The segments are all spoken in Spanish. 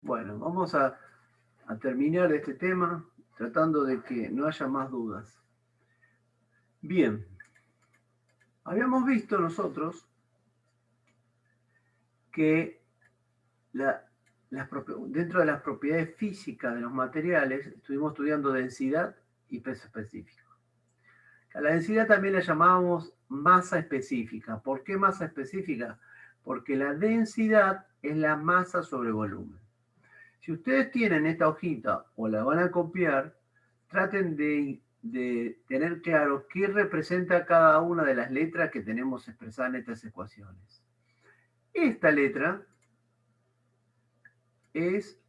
Bueno, vamos a terminar este tema tratando de que no haya más dudas. Bien, habíamos visto nosotros que dentro de las propiedades físicas de los materiales estuvimos estudiando densidad y peso específico. A la densidad también la llamábamos masa específica. ¿Por qué masa específica? Porque la densidad es la masa sobre volumen. Si ustedes tienen esta hojita o la van a copiar, traten de tener claro qué representa cada una de las letras que tenemos expresadas en estas ecuaciones. Esta letra es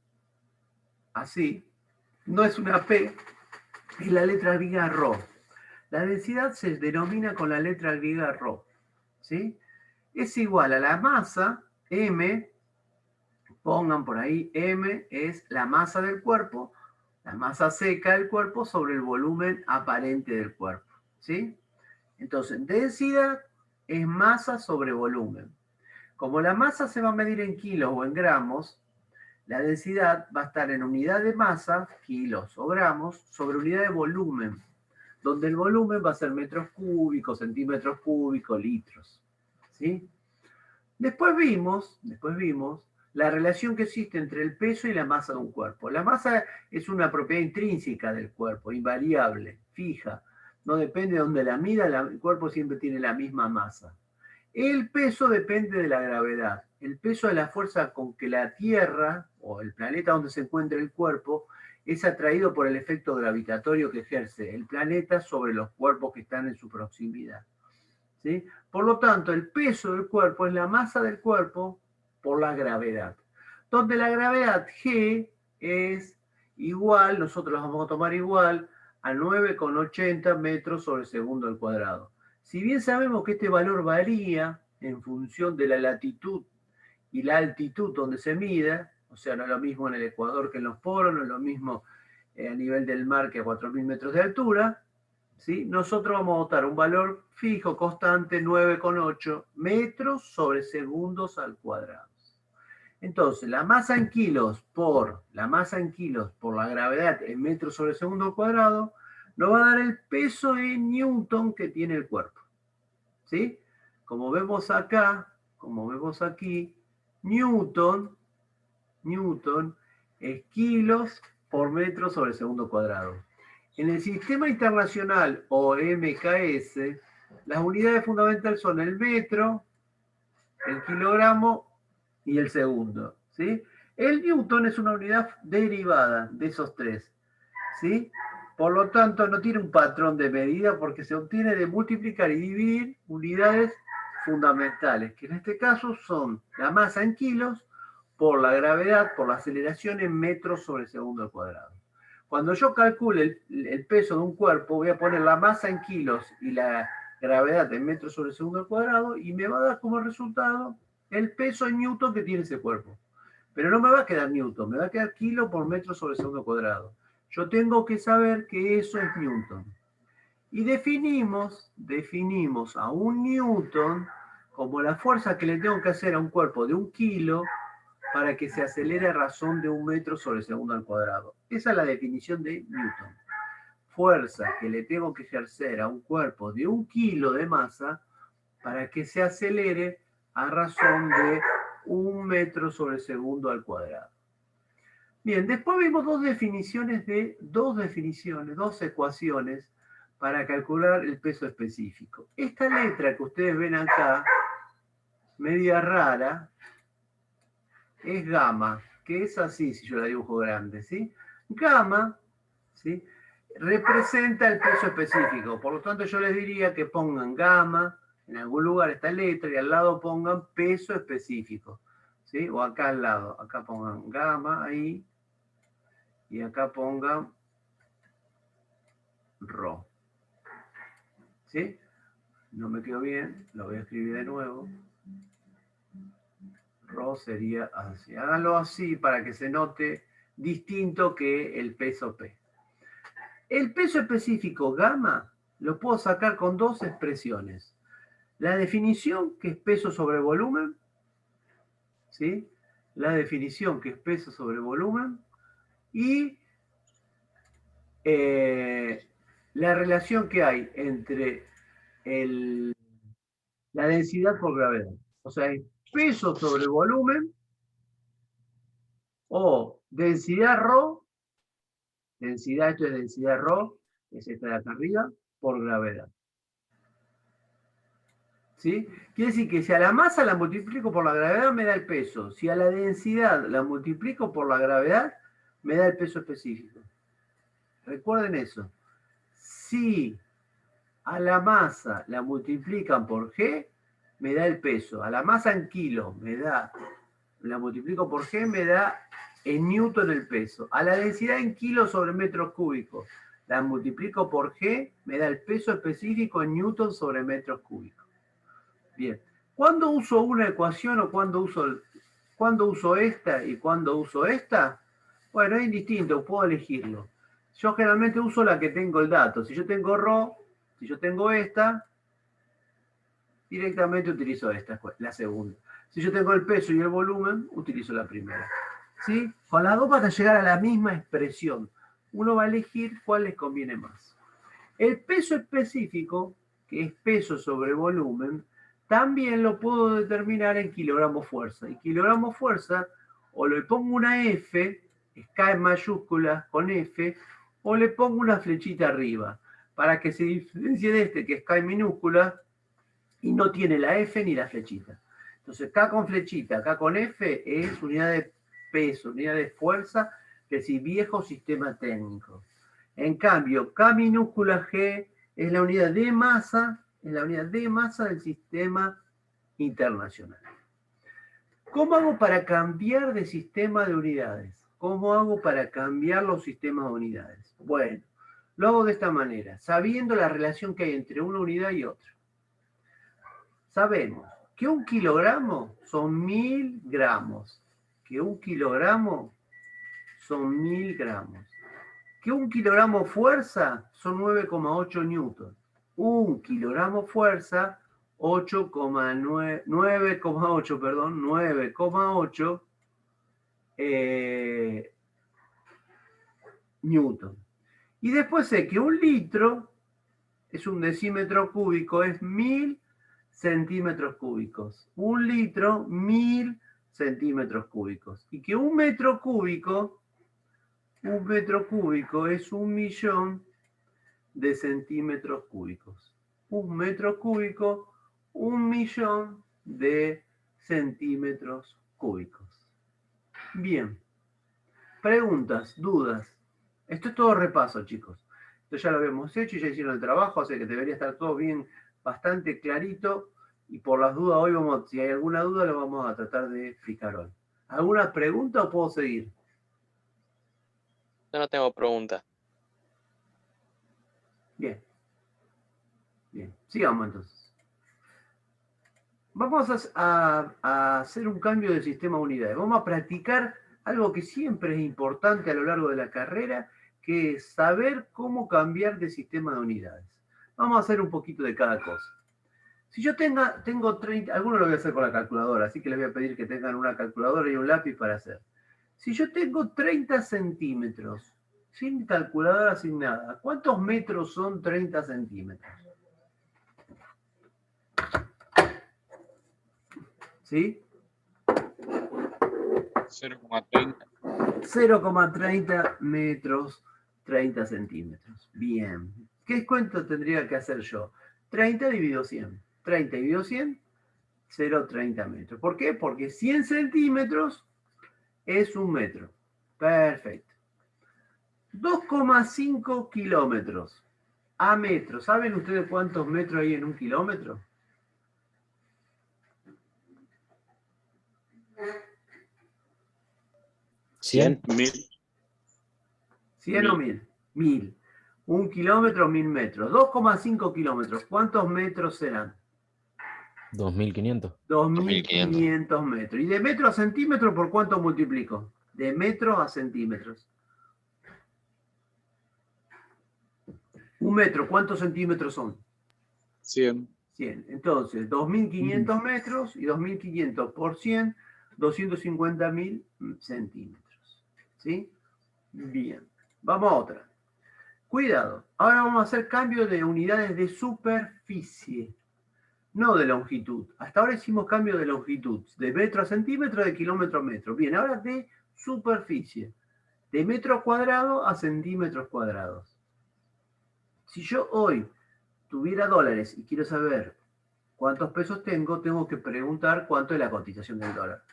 así, no es una P, es la letra griega ρ. La densidad se denomina con la letra griega ρ, ¿sí? Es igual a la masa, M, pongan por ahí, M es la masa del cuerpo, la masa seca del cuerpo sobre el volumen aparente del cuerpo, ¿sí? Entonces, densidad es masa sobre volumen. Como la masa se va a medir en kilos o en gramos, la densidad va a estar en unidad de masa, kilos o gramos, sobre unidad de volumen, donde el volumen va a ser metros cúbicos, centímetros cúbicos, litros, ¿sí? Después vimos la relación que existe entre el peso y la masa de un cuerpo. La masa es una propiedad intrínseca del cuerpo, invariable, fija. No depende de donde la mida, el cuerpo siempre tiene la misma masa. El peso depende de la gravedad. El peso es la fuerza con que la Tierra, o el planeta donde se encuentra el cuerpo, es atraído por el efecto gravitatorio que ejerce el planeta sobre los cuerpos que están en su proximidad, ¿sí? Por lo tanto, el peso del cuerpo es la masa del cuerpo por la gravedad, donde la gravedad G es igual, nosotros la vamos a tomar igual, a 9,80 metros sobre segundo al cuadrado. Si bien sabemos que este valor varía en función de la latitud y la altitud donde se mide, o sea, no es lo mismo en el Ecuador que en los polos, no es lo mismo a nivel del mar que a 4.000 metros de altura, ¿sí? Nosotros vamos a botar un valor fijo, constante, 9,8 metros sobre segundos al cuadrado. Entonces, la masa en kilos por la gravedad en metros sobre segundo al cuadrado nos va a dar el peso en newton que tiene el cuerpo, ¿sí? Como vemos acá, como vemos aquí, newton es kilos por metro sobre segundo cuadrado. En el sistema internacional o MKS, las unidades fundamentales son el metro, el kilogramo y el segundo, ¿sí? El newton es una unidad derivada de esos tres, ¿sí? Por lo tanto, no tiene un patrón de medida porque se obtiene de multiplicar y dividir unidades fundamentales, que en este caso son la masa en kilos por la gravedad, por la aceleración en metros sobre segundo al cuadrado. Cuando yo calcule el peso de un cuerpo, voy a poner la masa en kilos y la gravedad en metros sobre segundo al cuadrado y me va a dar como resultado el peso en newton que tiene ese cuerpo. Pero no me va a quedar newton, me va a quedar kilo por metro sobre segundo cuadrado. Yo tengo que saber que eso es newton. Y definimos a un newton como la fuerza que le tengo que hacer a un cuerpo de 1 kilo para que se acelere a razón de 1 metro sobre segundo al cuadrado. Esa es la definición de Newton. Fuerza que le tengo que ejercer a un cuerpo de 1 kilo de masa para que se acelere a razón de 1 metro sobre segundo al cuadrado. Bien, después vimos dos ecuaciones para calcular el peso específico. Esta letra que ustedes ven acá, media rara, es gamma, que es así si yo la dibujo grande, ¿sí? Gamma, ¿sí?, representa el peso específico. Por lo tanto, yo les diría que pongan gamma en algún lugar esta letra y al lado pongan peso específico, ¿sí? O acá al lado, acá pongan gamma ahí y acá pongan ρ, ¿sí? No me quedó bien, lo voy a escribir de nuevo. Rho sería así. Háganlo así para que se note distinto que el peso P. El peso específico gamma lo puedo sacar con dos expresiones. La definición, que es peso sobre volumen, ¿sí? la definición, que es peso sobre volumen, y la relación que hay entre la densidad por gravedad. O sea, es peso sobre volumen o densidad ρ, densidad, esto es densidad ρ, es esta de acá arriba, por gravedad. ¿Sí? Quiere decir que si a la masa la multiplico por la gravedad me da el peso. Si a la densidad la multiplico por la gravedad, me da el peso específico. Recuerden eso. Si a la masa la multiplican por G, me da el peso. A la masa en kilos la multiplico por G, me da en newton el peso. A la densidad en kilos sobre metros cúbicos, la multiplico por G, me da el peso específico en newton sobre metros cúbicos. Bien. ¿Cuándo uso una ecuación o cuándo uso esta y cuándo uso esta? Bueno, es indistinto, puedo elegirlo. Yo generalmente uso la que tengo el dato. Si yo tengo ρ, si yo tengo esta, directamente utilizo esta, la segunda. Si yo tengo el peso y el volumen, utilizo la primera. ¿Sí? Con las dos van a llegar a la misma expresión. Uno va a elegir cuál les conviene más. El peso específico, que es peso sobre volumen, también lo puedo determinar en kilogramos fuerza. Y kilogramos fuerza, o le pongo una F, K en mayúsculas con F, o le pongo una flechita arriba, para que se diferencie de este, que es K en minúscula, y no tiene la F ni la flechita. Entonces, K con flechita, K con F es unidad de peso, unidad de fuerza, que es el viejo sistema técnico. En cambio, K minúscula G es la unidad de masa, del sistema internacional. ¿Cómo hago para cambiar de sistema de unidades? ¿Cómo hago para cambiar los sistemas de unidades? Bueno, lo hago de esta manera, sabiendo la relación que hay entre una unidad y otra. Sabemos que 1 kilogramo son 1000 gramos, que 1 kilogramo son 1000 gramos, que 1 kilogramo fuerza son 9,8 newton. 1 kilogramo fuerza, 9,8 newton. Y después sé que 1 litro es un decímetro cúbico, es 1000 centímetros cúbicos. 1 litro, 1000 centímetros cúbicos. Y que 1 metro cúbico es 1.000.000 de centímetros cúbicos. 1 metro cúbico, 1.000.000 de centímetros cúbicos. Bien. Preguntas, dudas. Esto es todo repaso, chicos. Esto ya lo habíamos hecho y ya hicieron el trabajo, así que debería estar todo bien, bastante clarito. Y por las dudas hoy si hay alguna duda, lo vamos a tratar de explicar hoy. ¿Alguna pregunta o puedo seguir? Yo no tengo pregunta. Bien. Bien, sigamos entonces. Vamos a hacer un cambio de sistema de unidades. Vamos a practicar algo que siempre es importante a lo largo de la carrera, que es saber cómo cambiar de sistema de unidades. Vamos a hacer un poquito de cada cosa. Si yo tengo 30, algunos lo voy a hacer con la calculadora, así que les voy a pedir que tengan una calculadora y un lápiz para hacer. Si yo tengo 30 centímetros, sin calculadora, sin nada, ¿cuántos metros son 30 centímetros? ¿Sí? 0,30. 0,30 metros, 30 centímetros. Bien. ¿Qué cuento tendría que hacer yo? 30 dividido 100. 30 dividido 100, 0,30 metros. ¿Por qué? Porque 100 centímetros es 1 metro. Perfecto. 2,5 kilómetros a metro. ¿Saben ustedes cuántos metros hay en 1 kilómetro? ¿100? 100 o 1000. 1000. 1 kilómetro, 1000 metros. 2,5 kilómetros. ¿Cuántos metros serán? 2500. 2500 metros. ¿Y de metro a centímetro por cuánto multiplico? De metro a centímetros. 1 metro, ¿cuántos centímetros son? 100. 100. Entonces, 2500 metros y 2500 por 100 250.000 centímetros. ¿Sí? Bien. Vamos a otra. Cuidado. Ahora vamos a hacer cambio de unidades de superficie, no de longitud. Hasta ahora hicimos cambio de longitud, de metro a centímetro, de kilómetro a metro. Bien, ahora de superficie, de metro cuadrado a centímetros cuadrados. Si yo hoy tuviera dólares y quiero saber cuántos pesos tengo, tengo que preguntar cuánto es la cotización del dólar.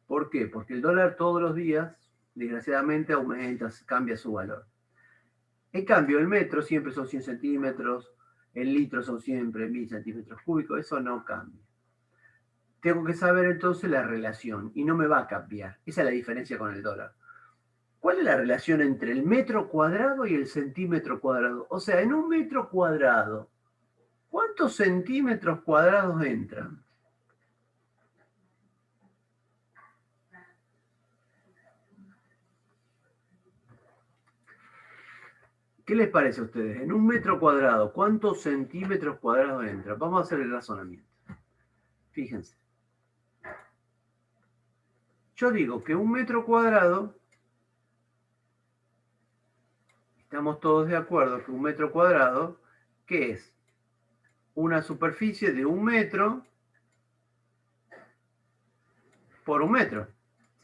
¿Por qué? Porque el dólar todos los días, desgraciadamente, aumenta, cambia su valor. En cambio, el metro siempre son 100 centímetros, el litro son siempre 1000 centímetros cúbicos, eso no cambia. Tengo que saber entonces la relación y no me va a cambiar. Esa es la diferencia con el dólar. ¿Cuál es la relación entre el metro cuadrado y el centímetro cuadrado? O sea, en un metro cuadrado, ¿cuántos centímetros cuadrados entran? ¿Qué les parece a ustedes? En un metro cuadrado, ¿cuántos centímetros cuadrados entran? Vamos a hacer el razonamiento. Fíjense. Yo digo que un metro cuadrado, estamos todos de acuerdo que un metro cuadrado, ¿qué es? Una superficie de 1 metro por 1 metro.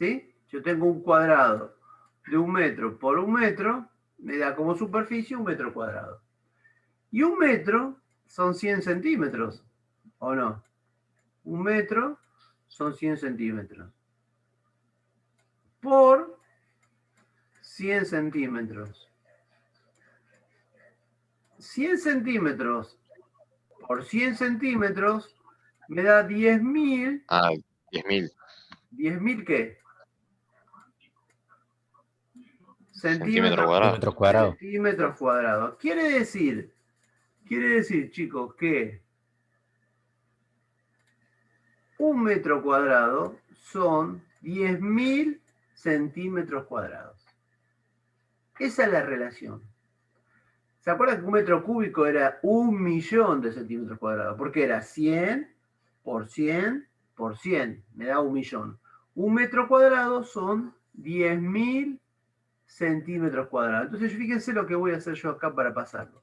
¿Sí? Yo tengo un cuadrado de 1 metro por 1 metro, me da como superficie 1 metro cuadrado. Y 1 metro son 100 centímetros, ¿o no? 1 metro son 100 centímetros. Por 100 centímetros. 100 centímetros por 100 centímetros me da 10.000. Ah, 10.000. ¿10.000 qué? Centímetros cuadrados. Metros cuadrados. Centímetros cuadrados. Quiere decir, chicos, que 1 metro cuadrado son 10.000 centímetros cuadrados. Esa es la relación. ¿Se acuerdan que un metro cúbico era 1.000.000 de centímetros cuadrados? Porque era 100 por 100 por 100. Me da 1.000.000. 1 metro cuadrado son 10.000 centímetros cuadrados. Entonces, fíjense lo que voy a hacer yo acá para pasarlo.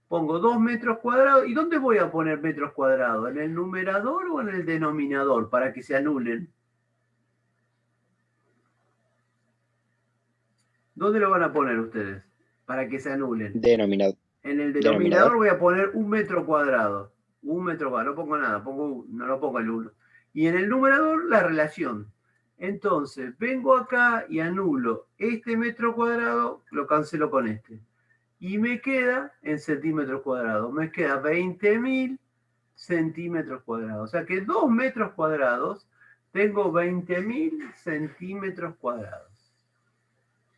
Pongo 2 metros cuadrados. ¿Y dónde voy a poner metros cuadrados? ¿En el numerador o en el denominador? Para que se anulen. ¿Dónde lo van a poner ustedes? Para que se anulen. Denominador. En el denominador voy a poner 1 metro cuadrado. 1 metro cuadrado. No pongo nada. No lo pongo el 1. Y en el numerador la relación. Entonces, vengo acá y anulo este metro cuadrado, lo cancelo con este. Y me queda en centímetros cuadrados. Me queda 20.000 centímetros cuadrados. O sea que 2 metros cuadrados tengo 20.000 centímetros cuadrados.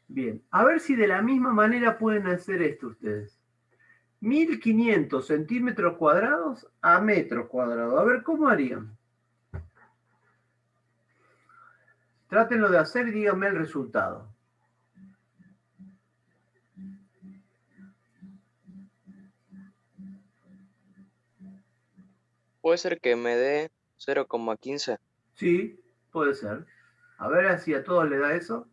Bien, a ver si de la misma manera pueden hacer esto ustedes. 1.500 centímetros cuadrados a metros cuadrados. A ver, ¿cómo harían? Trátenlo de hacer y díganme el resultado. Puede ser que me dé 0,15. Sí, puede ser. A ver si a todos le da eso.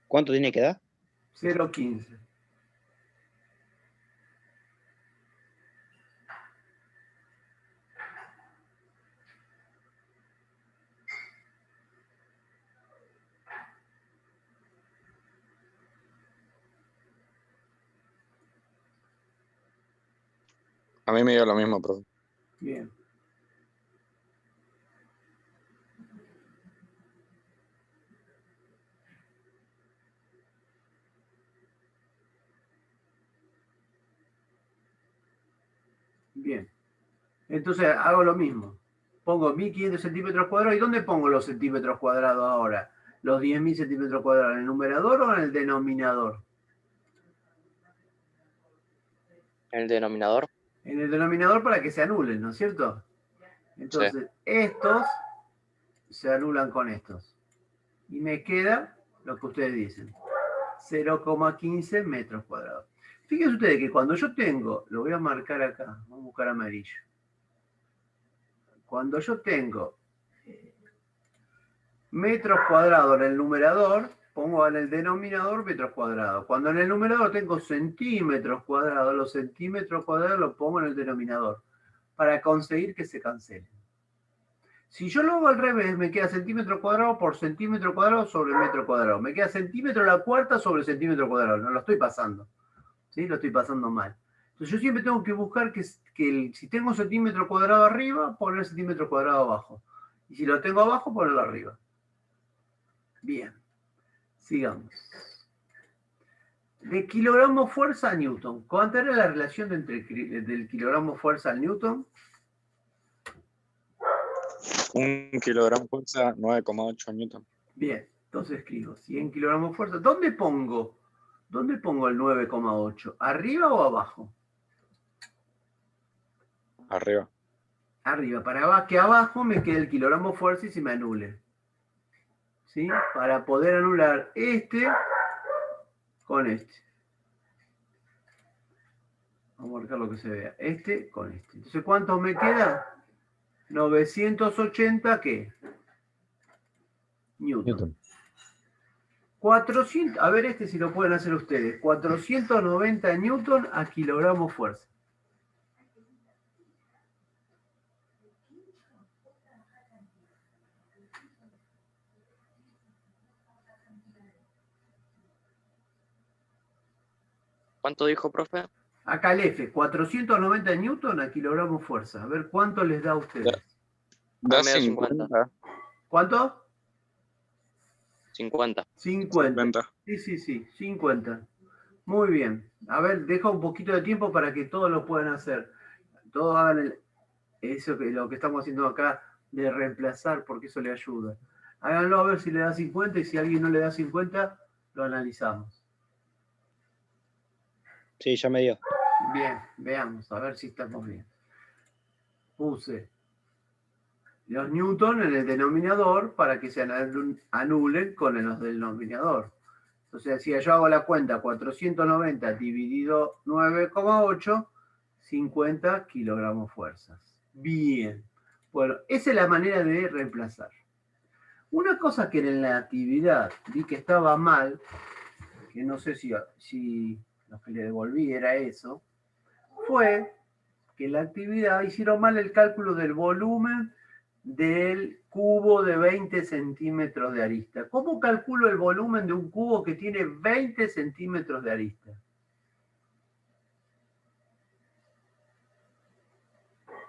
¿Cuánto tiene que dar? 0,15. A mí me dio lo mismo, profe. Bien. Bien. Entonces hago lo mismo. Pongo 1.500 centímetros cuadrados. ¿Y dónde pongo los centímetros cuadrados ahora? ¿Los 10.000 centímetros cuadrados? ¿En el numerador o en el denominador? El denominador. En el denominador para que se anulen, ¿no es cierto? Entonces, estos se anulan con estos. Y me queda lo que ustedes dicen. 0,15 metros cuadrados. Fíjense ustedes que cuando yo tengo, lo voy a marcar acá, vamos a buscar amarillo. Cuando yo tengo metros cuadrados en el numerador, pongo en el denominador metros cuadrados. Cuando en el numerador tengo centímetros cuadrados, los centímetros cuadrados los pongo en el denominador para conseguir que se cancelen. Si yo lo hago al revés, me queda centímetro cuadrado por centímetro cuadrado sobre metro cuadrado. Me queda centímetro a la cuarta sobre centímetro cuadrado. No lo estoy pasando. ¿Sí? Lo estoy pasando mal. Entonces yo siempre tengo que buscar si tengo un centímetro cuadrado arriba, poner centímetro cuadrado abajo. Y si lo tengo abajo, ponerlo arriba. Bien. Sigamos. De kilogramo fuerza a Newton. ¿Cuánto era la relación del kilogramo fuerza al Newton? 1 kilogramo fuerza, 9,8 newton. Bien, entonces escribo 100 kilogramos fuerza. ¿Dónde pongo el 9,8? ¿Arriba o abajo? Arriba. Arriba, para que abajo me quede el kilogramo fuerza y se me anule. ¿Sí? Para poder anular este con este. Vamos a marcar lo que se vea. Este con este. Entonces, ¿cuánto me queda? 980, ¿qué? Newton. 400, a ver este si lo pueden hacer ustedes. 490 newton a kilogramo fuerza. ¿Cuánto dijo, profe? Acá el F, 490 newton a kilogramo fuerza. A ver cuánto les da a ustedes. Da Me da 50. ¿Cuánto? 50. 50. Sí, 50. Muy bien. A ver, deja un poquito de tiempo para que todos lo puedan hacer. Todos hagan lo que estamos haciendo acá de reemplazar, porque eso le ayuda. Háganlo a ver si le da 50 y si alguien no le da 50, lo analizamos. Sí, ya me dio. Bien, veamos, a ver si estamos bien. Puse los newton en el denominador para que se anulen con los del denominador. Entonces, si yo hago la cuenta 490 dividido 9,8, 50 kilogramos fuerzas. Bien. Bueno, esa es la manera de reemplazar. Una cosa que en la actividad vi que estaba mal, que no sé si lo que le devolví era eso, fue que en la actividad hicieron mal el cálculo del volumen del cubo de 20 centímetros de arista. ¿Cómo calculo el volumen de un cubo que tiene 20 centímetros de arista?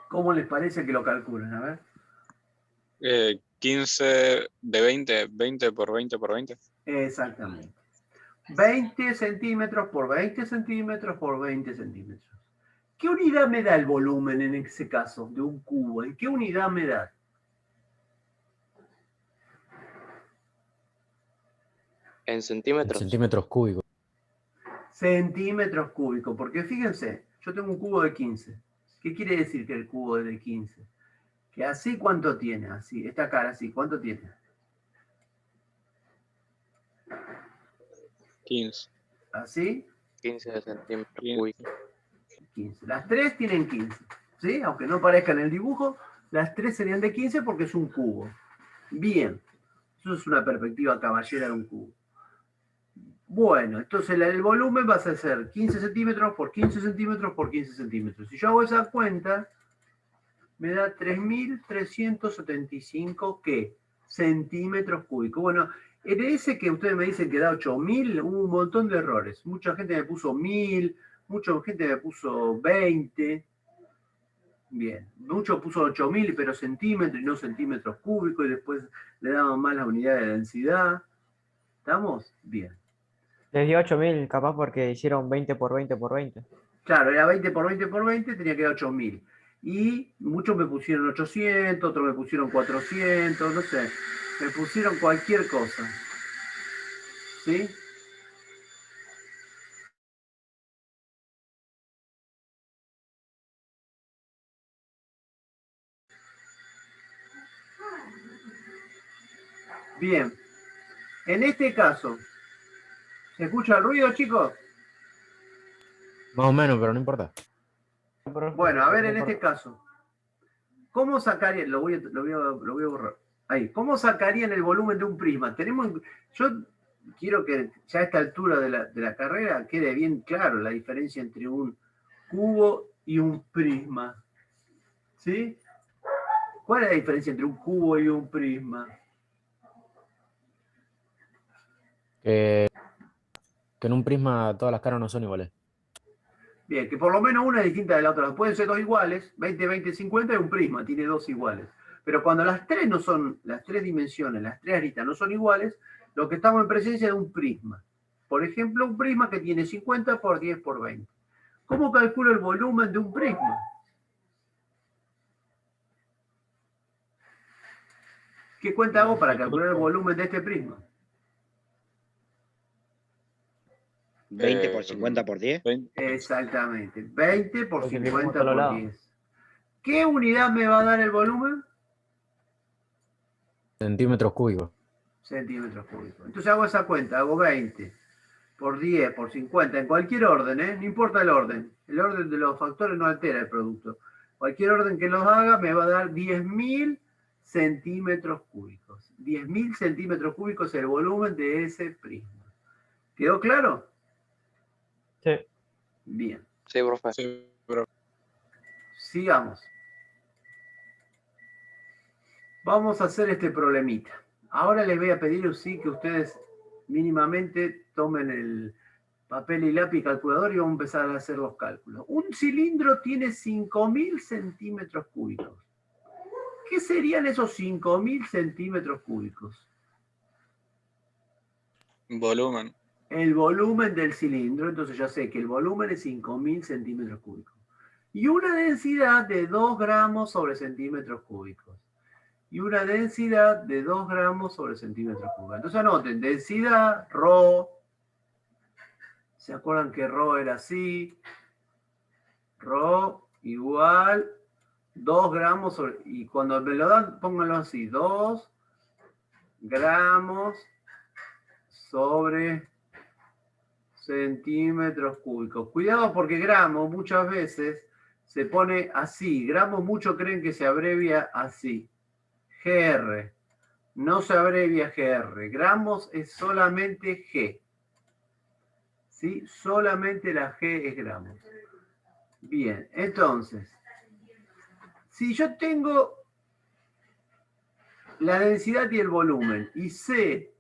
¿Cómo les parece que lo calculan? A ver. 15 de 20, 20 por 20 por 20. Exactamente. 20 centímetros por 20 centímetros por 20 centímetros. ¿Qué unidad me da el volumen en ese caso de un cubo? ¿En qué unidad me da? En centímetros. Centímetros cúbicos. Centímetros cúbicos. Porque fíjense, yo tengo un cubo de 15. ¿Qué quiere decir que el cubo es de 15? Que así, ¿cuánto tiene? Así, esta cara así, ¿cuánto tiene? 15. ¿Así? 15 centímetros 15. cúbicos. 15. Las tres tienen 15. ¿Sí? Aunque no parezca en el dibujo, las tres serían de 15 porque es un cubo. Bien. Eso es una perspectiva caballera de un cubo. Bueno, entonces el volumen va a ser 15 centímetros por 15 centímetros por 15 centímetros. Si yo hago esa cuenta, me da 3.375 ¿qué? Centímetros cúbicos. Bueno, en ese que ustedes me dicen que da 8.000, hubo un montón de errores. Mucha gente me puso 1.000, mucha gente me puso 20. Bien, mucho puso 8.000, pero centímetros y no centímetros cúbicos, y después le daban más la unidad de densidad. ¿Estamos? Bien. Les dio 8.000, capaz porque hicieron 20 por 20 por 20. Claro, era 20 por 20 por 20, tenía que dar 8.000. Y muchos me pusieron 800, otros me pusieron 400, no sé. Me pusieron cualquier cosa. ¿Sí? Bien. En este caso, ¿se escucha el ruido, chicos? Más o menos, pero no importa. Profe, Bueno, a ver, no en este importa. caso, ¿cómo sacarían? Lo voy a borrar. Ahí. ¿Cómo sacarían el volumen de un prisma? Yo quiero que ya a esta altura de la carrera quede bien claro la diferencia entre un cubo y un prisma. ¿Sí? ¿Cuál es la diferencia entre un cubo y un prisma? Que en un prisma todas las caras no son iguales. Bien, que por lo menos una es distinta de la otra. Pueden ser dos iguales, 20, 20, 50 es un prisma, tiene dos iguales. Pero cuando las tres no son, las tres dimensiones, las tres aristas no son iguales, lo que estamos en presencia de un prisma. Por ejemplo, un prisma que tiene 50 por 10 por 20. ¿Cómo calculo el volumen de un prisma? ¿Qué cuenta hago para calcular el volumen de este prisma? 20 por 50 por 10. 20. Exactamente, 20 por Multiplicamos 50 todos los por lados. 10. ¿Qué unidad me va a dar el volumen? Centímetros cúbicos. Centímetros cúbicos. Entonces hago esa cuenta, hago 20 por 10 por 50, en cualquier orden, ¿eh? No importa el orden de los factores no altera el producto. Cualquier orden que los haga me va a dar 10.000 centímetros cúbicos. 10.000 centímetros cúbicos es el volumen de ese prisma. ¿Quedó claro? Sí. Bien, Sí, profe. Sí, pero sigamos. Vamos a hacer este problemita. Ahora les voy a pedir sí que ustedes mínimamente tomen el papel y lápiz calculador y vamos a empezar a hacer los cálculos. Un cilindro tiene 5.000 centímetros cúbicos. ¿Qué serían esos 5.000 centímetros cúbicos? volumen. El volumen del cilindro, entonces ya sé que el volumen es 5.000 centímetros cúbicos. Y una densidad de 2 gramos sobre centímetros cúbicos. Y una densidad de 2 gramos sobre centímetros cúbicos. Entonces anoten, densidad, ρ. ¿Se acuerdan que ρ era así? Ρ igual 2 gramos sobre... Y cuando me lo dan, pónganlo así. 2 gramos sobre centímetros cúbicos. Cuidado porque gramos muchas veces se pone así. Gramos muchos creen que se abrevia así. GR. No se abrevia GR. Gramos es solamente G. ¿Sí? Solamente la G es gramos. Bien, entonces, si yo tengo la densidad y el volumen y sé,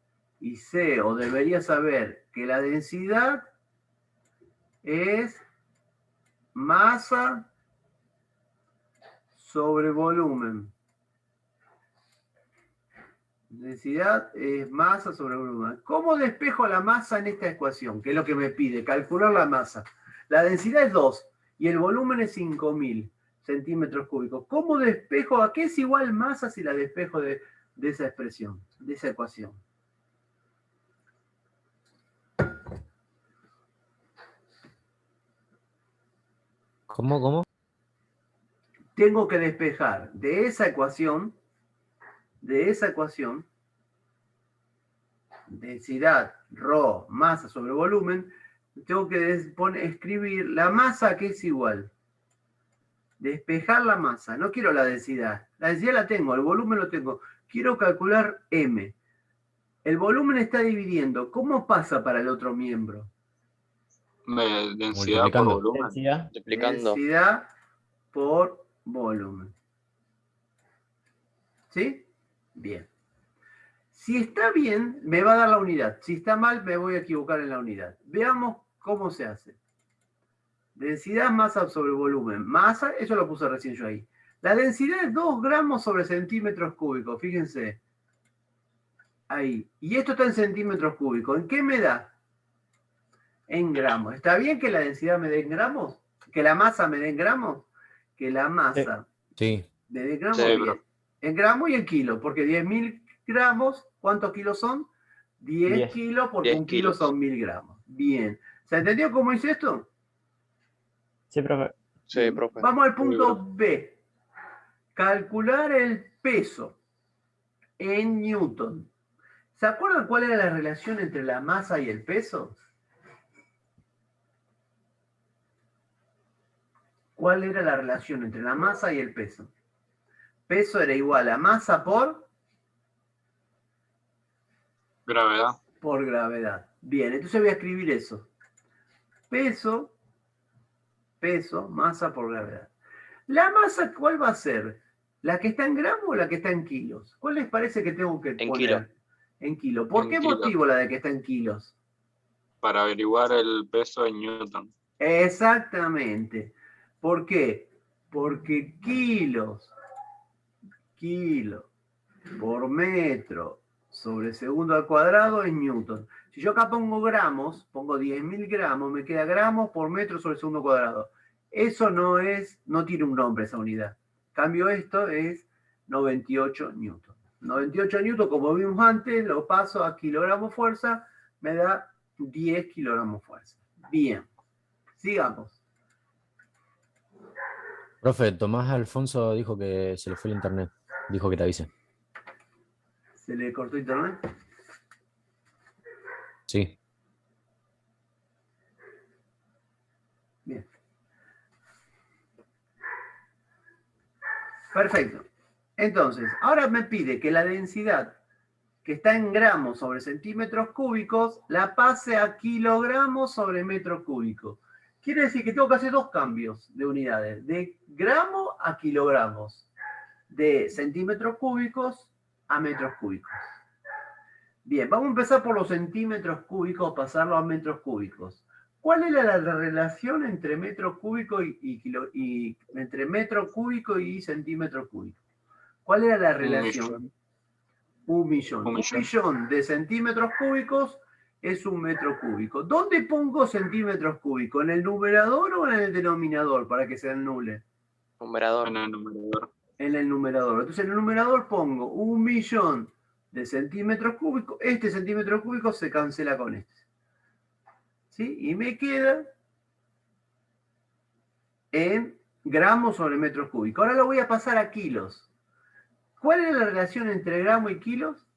o debería saber, que la densidad es masa sobre volumen. Densidad es masa sobre volumen. ¿Cómo despejo la masa en esta ecuación? Que es lo que me pide, calcular la masa. La densidad es 2 y el volumen es 5.000 centímetros cúbicos. ¿Cómo despejo? ¿A qué es igual masa si la despejo de esa expresión, de esa ecuación? ¿Cómo? Tengo que despejar de esa ecuación, densidad, ρ, masa sobre volumen, tengo que escribir la masa que es igual. Despejar la masa, no quiero la densidad. La densidad la tengo, el volumen lo tengo. Quiero calcular M. El volumen está dividiendo. ¿Cómo pasa para el otro miembro? Densidad por Multiplicando. volumen. Densidad. Multiplicando. Densidad por volumen. ¿Sí? Bien. Si está bien, me va a dar la unidad. Si está mal, me voy a equivocar en la unidad. Veamos cómo se hace. Densidad, masa sobre volumen. Masa, eso lo puse recién yo ahí. La densidad es 2 gramos sobre centímetros cúbicos. Fíjense. Ahí. Y esto está en centímetros cúbicos. ¿En qué me da? En gramos. ¿Está bien que la densidad me dé en gramos? ¿Que la masa me dé en gramos? Que la masa Sí. me dé en gramos. Sí, Bien. bro. En gramos y en kilos. Porque 10.000 gramos, ¿cuántos kilos son? 10 10. kilos, porque 10 un kilo kilos. son 1.000 gramos. Bien. ¿Se entendió cómo hice esto? Sí, profe. Sí, Bien. profe. Vamos al Sí, punto bro. B. Calcular el peso en Newton. ¿Se acuerdan cuál era la relación entre la masa y el peso? ¿Cuál era la relación entre la masa y el peso? Peso era igual a masa por Gravedad. gravedad. Bien, entonces voy a escribir eso. Peso, masa por gravedad. ¿La masa cuál va a ser? ¿La que está en gramos o la que está en kilos? ¿Cuál les parece que tengo que En poner? kilo. En kilo. ¿Por En qué kilo. motivo la de que está en kilos? Para averiguar el peso en Newton. Exactamente. ¿Por qué? Porque kilos por metro sobre segundo al cuadrado es newton. Si yo acá pongo gramos, pongo 10.000 gramos, me queda gramos por metro sobre segundo cuadrado. Eso no tiene un nombre esa unidad. Cambio esto es 98 newton. 98 newton, como vimos antes, lo paso a kilogramos fuerza, me da 10 kilogramos fuerza. Bien, sigamos. Profe, Tomás Alfonso dijo que se le fue el internet. Dijo que te avise. ¿Se le cortó internet? Sí. Bien. Perfecto. Entonces, ahora me pide que la densidad que está en gramos sobre centímetros cúbicos la pase a kilogramos sobre metros cúbicos. Quiere decir que tengo que hacer dos cambios de unidades, de gramo a kilogramos, de centímetros cúbicos a metros cúbicos. Bien, vamos a empezar por los centímetros cúbicos, pasarlo a metros cúbicos. ¿Cuál era la relación entre metro cúbico y entre metro cúbico y centímetro cúbico? ¿Cuál era la relación? Un millón. Un millón de centímetros cúbicos es un metro cúbico. ¿Dónde pongo centímetros cúbicos? ¿En el numerador o en el denominador para que se anule? Numerador. En el numerador. En el numerador. Entonces en el numerador pongo 1.000.000 de centímetros cúbicos. Este centímetro cúbico se cancela con este. ¿Sí? Y me queda en gramos sobre metros cúbicos. Ahora lo voy a pasar a kilos. ¿Cuál es la relación entre gramo y kilos?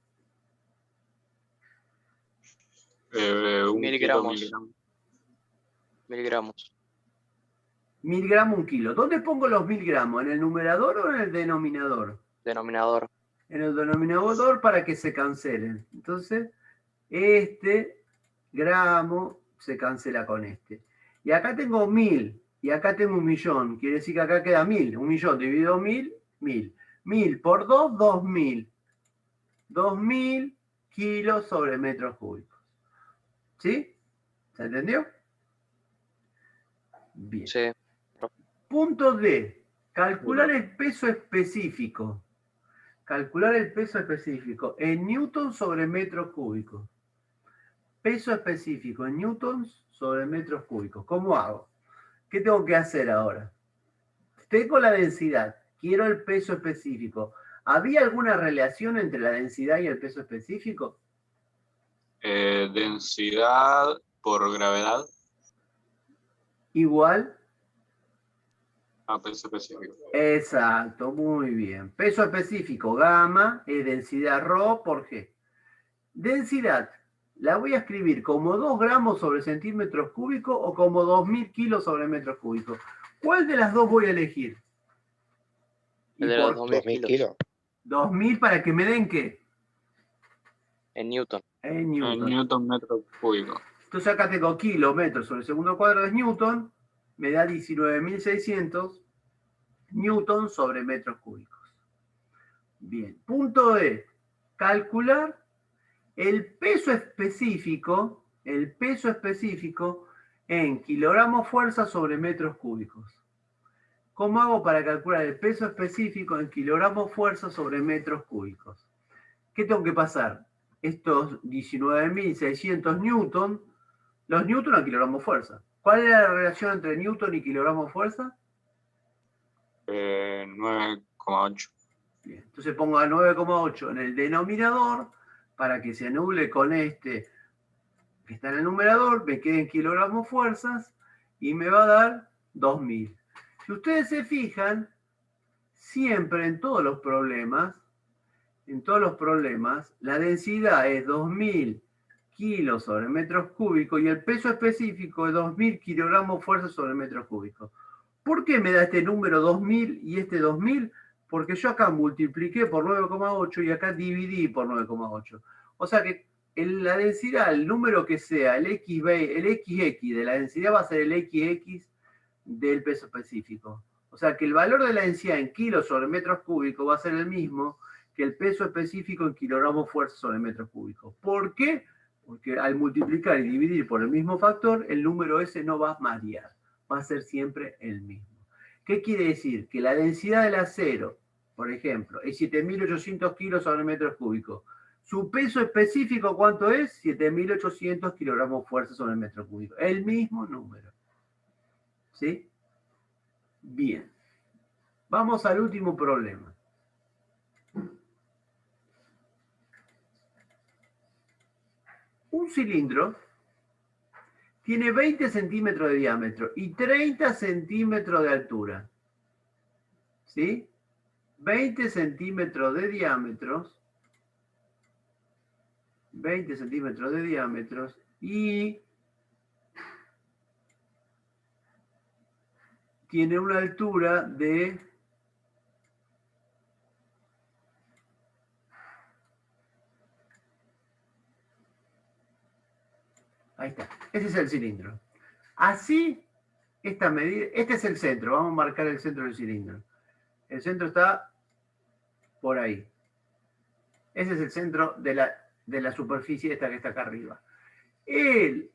1000 gramos. 1000 gramos. 1.000 gramos, 1 kilo. ¿Dónde pongo los 1.000 gramos? ¿En el numerador o en el denominador? Denominador. En el denominador para que se cancelen. Entonces, este gramo se cancela con este. Y acá tengo 1.000 y acá tengo 1.000.000. Quiere decir que acá queda 1.000. 1.000.000 dividido 1.000, 1.000. 1.000 por 2, 2.000. 2.000 kilos sobre metros cúbicos. ¿Sí? ¿Se entendió? Bien. Sí. Punto D. Calcular el peso específico. Calcular el peso específico en newtons sobre metros cúbicos. Peso específico en newtons sobre metros cúbicos. ¿Cómo hago? ¿Qué tengo que hacer ahora? Tengo la densidad. Quiero el peso específico. ¿Había alguna relación entre la densidad y el peso específico? Densidad por gravedad Igual. a peso específico. Exacto, muy bien. Peso específico, gamma, es densidad ρ por G. Densidad, la voy a escribir como 2 gramos sobre centímetros cúbicos o como 2.000 kilos sobre metros cúbicos. ¿Cuál de las dos voy a elegir? El de los 2000 kilos. 2.000 para que me den ¿qué? En Newton. En En newton. Newton metro cúbico. Entonces acá tengo kilómetros sobre el segundo cuadrado es newton, me da 19.600 newton sobre metros cúbicos. Bien, punto E. Calcular el peso específico en kilogramos fuerza sobre metros cúbicos. ¿Cómo hago para calcular el peso específico en kilogramos fuerza sobre metros cúbicos? ¿Qué tengo que pasar? Estos 19.600 newton, los newton a kilogramo fuerza. ¿Cuál es la relación entre newton y kilogramo fuerza? 9,8. Bien, entonces pongo a 9,8 en el denominador para que se anule con este que está en el numerador, me queden kilogramos fuerzas y me va a dar 2.000. Si ustedes se fijan, siempre en todos los problemas, en todos los problemas, la densidad es 2000 kilos sobre metros cúbicos y el peso específico es 2000 kilogramos fuerza sobre metros cúbicos. ¿Por qué me da este número 2000 y este 2000? Porque yo acá multipliqué por 9,8 y acá dividí por 9,8. O sea que la densidad, el número que sea, el XX de la densidad va a ser el XX del peso específico. O sea que el valor de la densidad en kilos sobre metros cúbicos va a ser el mismo que el peso específico en kilogramos fuerza sobre metros cúbicos. ¿Por qué? Porque al multiplicar y dividir por el mismo factor, el número ese no va a variar, va a ser siempre el mismo. ¿Qué quiere decir? Que la densidad del acero, por ejemplo, es 7.800 kilos sobre metros cúbicos. Su peso específico, ¿cuánto es? 7.800 kilogramos fuerza sobre metro cúbico. El mismo número. ¿Sí? Bien. Vamos al último problema. Un cilindro tiene 20 centímetros de diámetro y 30 centímetros de altura. ¿Sí? 20 centímetros de diámetros. 20 centímetros de diámetros y tiene una altura de 'Ahí está. Ese es el cilindro. Así, esta medida, este es el centro. Vamos a marcar el centro del cilindro. El centro está por ahí. Ese es el centro de la superficie esta que está acá arriba. El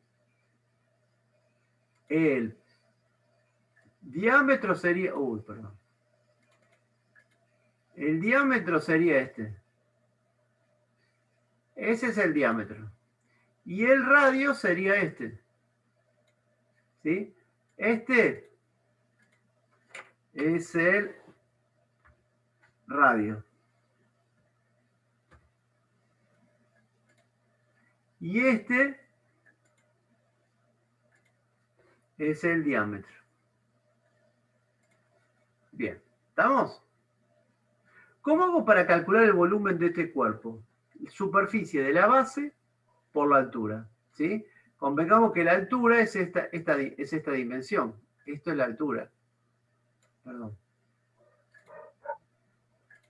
diámetro sería... Uy, perdón. El diámetro sería este. Ese es el diámetro. Y el radio sería este. ¿Sí? Este es el radio. Y este es el diámetro. Bien, ¿estamos? ¿Cómo hago para calcular el volumen de este cuerpo? Superficie de la base por la altura, ¿sí? Convengamos que la altura es esta dimensión. Esto es la altura. Perdón.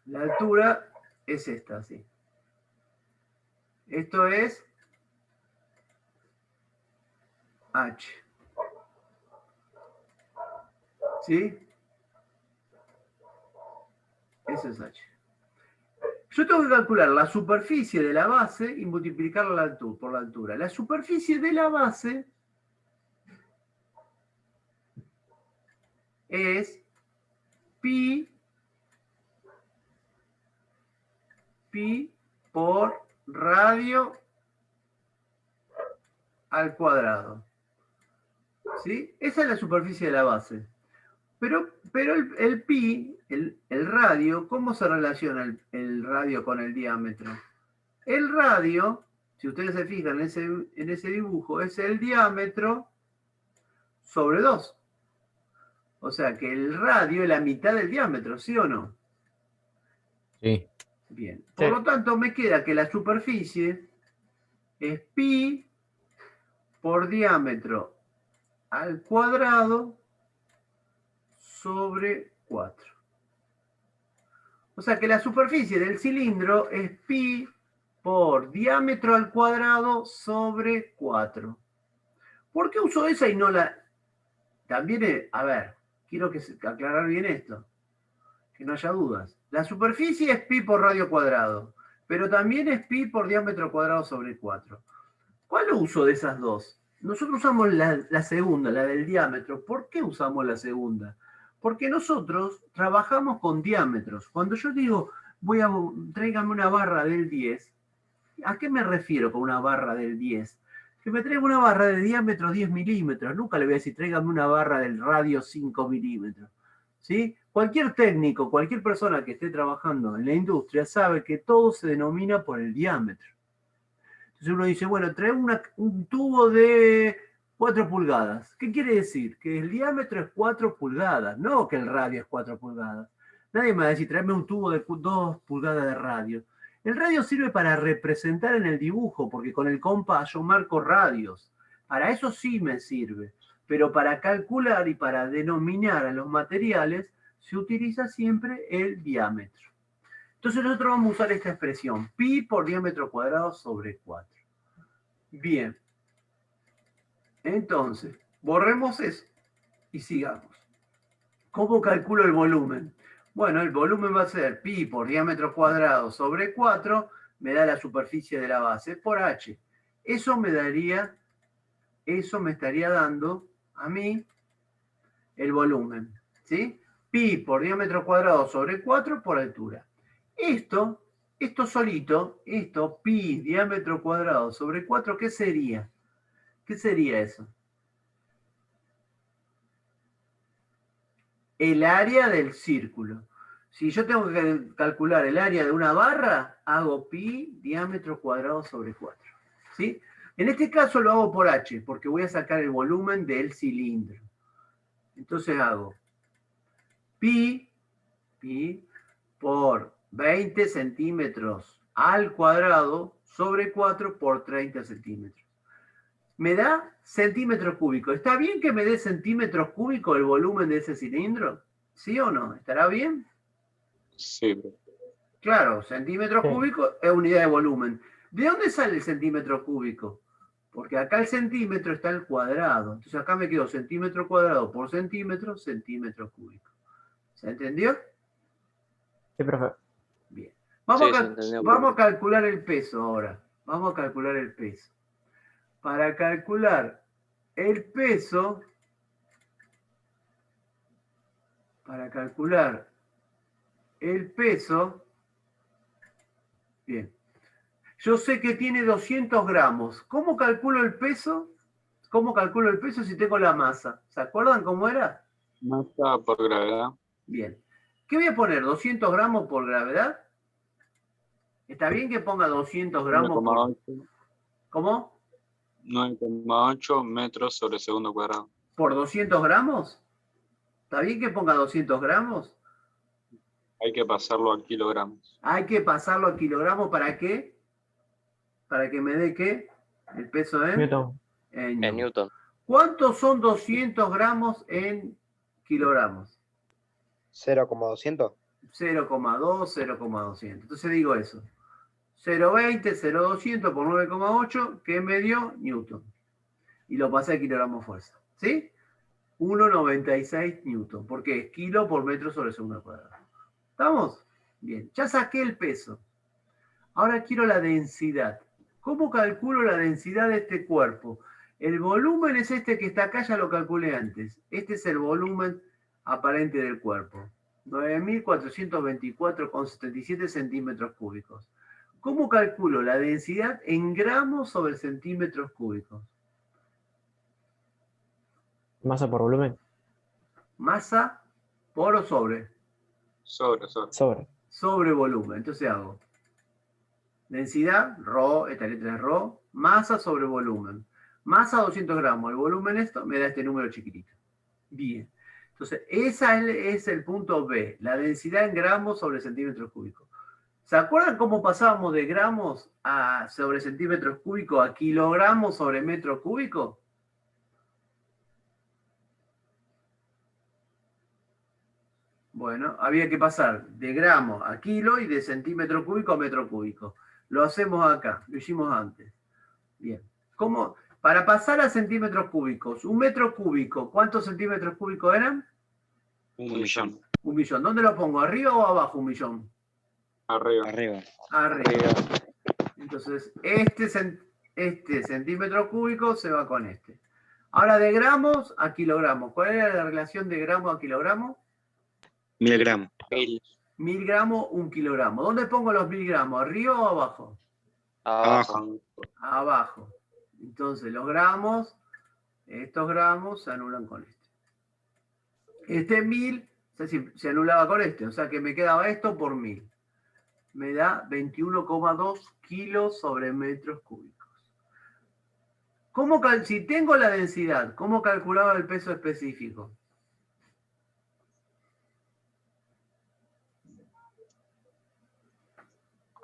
La altura es esta, ¿sí? Esto es H. ¿Sí? Eso es H. Yo tengo que calcular la superficie de la base y multiplicarla por la altura. La superficie de la base es pi por radio al cuadrado. ¿Sí? Esa es la superficie de la base. Pero el pi, el radio, ¿cómo se relaciona el radio con el diámetro? El radio, si ustedes se fijan en ese dibujo, es el diámetro sobre 2. O sea que el radio es la mitad del diámetro, ¿sí o no? Sí. Bien. Por lo tanto, me queda que la superficie es pi por diámetro al cuadrado sobre 4. O sea que la superficie del cilindro es pi por diámetro al cuadrado sobre 4. ¿Por qué uso esa y no la...? También, a ver, quiero aclarar bien esto, que no haya dudas. La superficie es pi por radio cuadrado, pero también es pi por diámetro cuadrado sobre 4. ¿Cuál uso de esas dos? Nosotros usamos la segunda, la del diámetro. ¿Por qué usamos la segunda? Porque nosotros trabajamos con diámetros. Cuando yo digo, tráigame una barra del 10, ¿a qué me refiero con una barra del 10? Que me traiga una barra de diámetro 10 milímetros. Nunca le voy a decir, tráigame una barra del radio 5 milímetros. ¿Sí? Cualquier técnico, cualquier persona que esté trabajando en la industria sabe que todo se denomina por el diámetro. Entonces uno dice, bueno, trae un tubo de 4 pulgadas. ¿Qué quiere decir? Que el diámetro es 4 pulgadas, no que el radio es 4 pulgadas. Nadie me va a decir, tráeme un tubo de 2 pulgadas de radio. El radio sirve para representar en el dibujo, porque con el compás yo marco radios. Para eso sí me sirve. Pero para calcular y para denominar a los materiales se utiliza siempre el diámetro. Entonces nosotros vamos a usar esta expresión, pi por diámetro cuadrado sobre 4. Bien. Entonces, borremos eso y sigamos. ¿Cómo calculo el volumen? Bueno, el volumen va a ser pi por diámetro cuadrado sobre 4, me da la superficie de la base, por h. Eso me estaría dando a mí el volumen, ¿sí? Pi por diámetro cuadrado sobre 4 por altura. Esto solito, pi diámetro cuadrado sobre 4, ¿qué sería? ¿Qué sería eso? El área del círculo. Si yo tengo que calcular el área de una barra, hago pi diámetro cuadrado sobre 4. ¿Sí? En este caso lo hago por h, porque voy a sacar el volumen del cilindro. Entonces hago pi por 20 centímetros al cuadrado sobre 4 por 30 centímetros. Me da centímetros cúbicos. ¿Está bien que me dé centímetros cúbicos el volumen de ese cilindro? ¿Sí o no? ¿Estará bien? Sí, profe. Claro, centímetros Sí. cúbicos es unidad de volumen. ¿De dónde sale el centímetro cúbico? Porque acá el centímetro está al cuadrado. Entonces acá me quedo centímetro cuadrado por centímetro, centímetro cúbico. ¿Se entendió? Sí, profe. Bien. Sí, se entendió, Vamos a profe. calcular el peso ahora. Vamos a calcular el peso. Para calcular el peso, bien. Yo sé que tiene 200 gramos. ¿Cómo calculo el peso? ¿Cómo calculo el peso si tengo la masa? ¿Se acuerdan cómo era? Masa por gravedad. Bien. ¿Qué voy a poner? ¿200 gramos por gravedad? ¿Está bien que ponga 200 gramos por... 9,8. ¿Cómo? 9,8 metros sobre segundo cuadrado. ¿Por 200 gramos? ¿Está bien que ponga 200 gramos? Hay que pasarlo a kilogramos. Hay que pasarlo a kilogramos, ¿para qué? ¿Para que me dé qué? El peso en... Newton. En En Newton. ¿Cuántos son 200 gramos en kilogramos? 0,200. 0,2, 0,200. Entonces digo eso. 0,20, 0,200 por 9,8, que me dio Newton. Y lo pasé a kilogramos fuerza. ¿Sí? 1,96 Newton, porque es kilo por metro sobre segundo cuadrado. ¿Estamos? Bien. Ya saqué el peso. Ahora quiero la densidad. ¿Cómo calculo la densidad de este cuerpo? El volumen es este que está acá, ya lo calculé antes. Este es el volumen aparente del cuerpo. 9.424,77 centímetros cúbicos. ¿Cómo calculo la densidad en gramos sobre centímetros cúbicos? Masa por volumen. ¿Masa por o sobre? Sobre. Sobre. Sobre volumen. Entonces hago densidad, ρ, esta letra es ρ, masa sobre volumen. Masa 200 gramos, el volumen esto me da este número chiquitito. Bien. Entonces, ese es el punto B, la densidad en gramos sobre centímetros cúbicos. ¿Se acuerdan cómo pasábamos de gramos sobre centímetros cúbicos a kilogramos sobre metro cúbico? Bueno, había que pasar de gramo a kilo y de centímetro cúbico a metro cúbico. Lo hacemos acá, lo hicimos antes. Bien. ¿Cómo? Para pasar a centímetros cúbicos, un metro cúbico, ¿cuántos centímetros cúbicos eran? 1.000.000. 1.000.000. ¿Dónde lo pongo? ¿Arriba o abajo 1.000.000? Arriba. Arriba. Arriba. Entonces, este centímetro cúbico se va con este. Ahora de gramos a kilogramos. ¿Cuál era la relación de gramos a kilogramos? 1000 gramos. 1000. 1000 gramos, 1 kilogramo. ¿Dónde pongo los 1000 gramos? ¿Arriba o abajo? Abajo. Abajo. Entonces los gramos, estos gramos se anulan con este. Este 1000 se anulaba con este, o sea que me quedaba esto por 1000. Me da 21,2 kilos sobre metros cúbicos. Si tengo la densidad, ¿cómo calculaba el peso específico?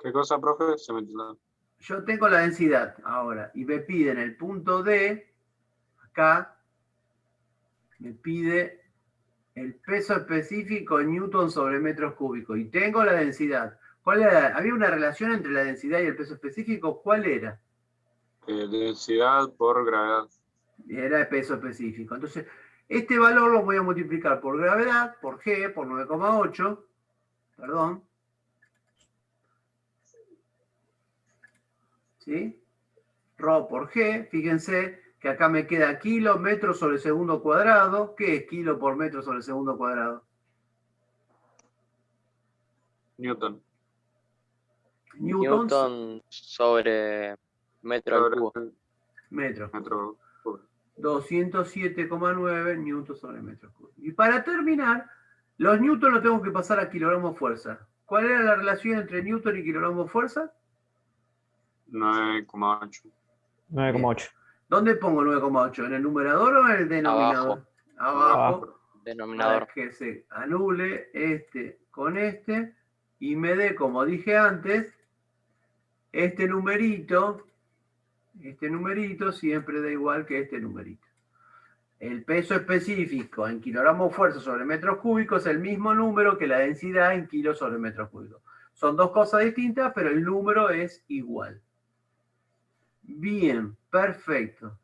¿Qué cosa, profe? Se me entiende. Yo tengo la densidad ahora y me piden el punto D, acá, me pide el peso específico en newton sobre metros cúbicos y tengo la densidad. ¿Cuál era? ¿Había una relación entre la densidad y el peso específico? ¿Cuál era? Densidad por gravedad. Era el peso específico. Entonces, este valor lo voy a multiplicar por gravedad, por G, por 9,8, perdón. ¿Sí? Rho por G, fíjense que acá me queda kilo metros sobre segundo cuadrado. ¿Qué es kilo por metro sobre segundo cuadrado? Newton. Newtons, Newton sobre metro al Sobre cubo. metros. metro cúbico. 207,9 newtons sobre metro cúbico. Y para terminar, los newtons los tengo que pasar a kilogramos fuerza. ¿Cuál era la relación entre newton y kilogramos fuerza? 9,8. 9,8. ¿Dónde pongo 9,8? ¿En el numerador o en el denominador? Abajo. Denominador. Para que se anule este con este y me dé, como dije antes, este numerito siempre da igual que este numerito. El peso específico en kilogramos fuerza sobre metros cúbicos es el mismo número que la densidad en kilos sobre metros cúbicos. Son dos cosas distintas, pero el número es igual. Bien, perfecto.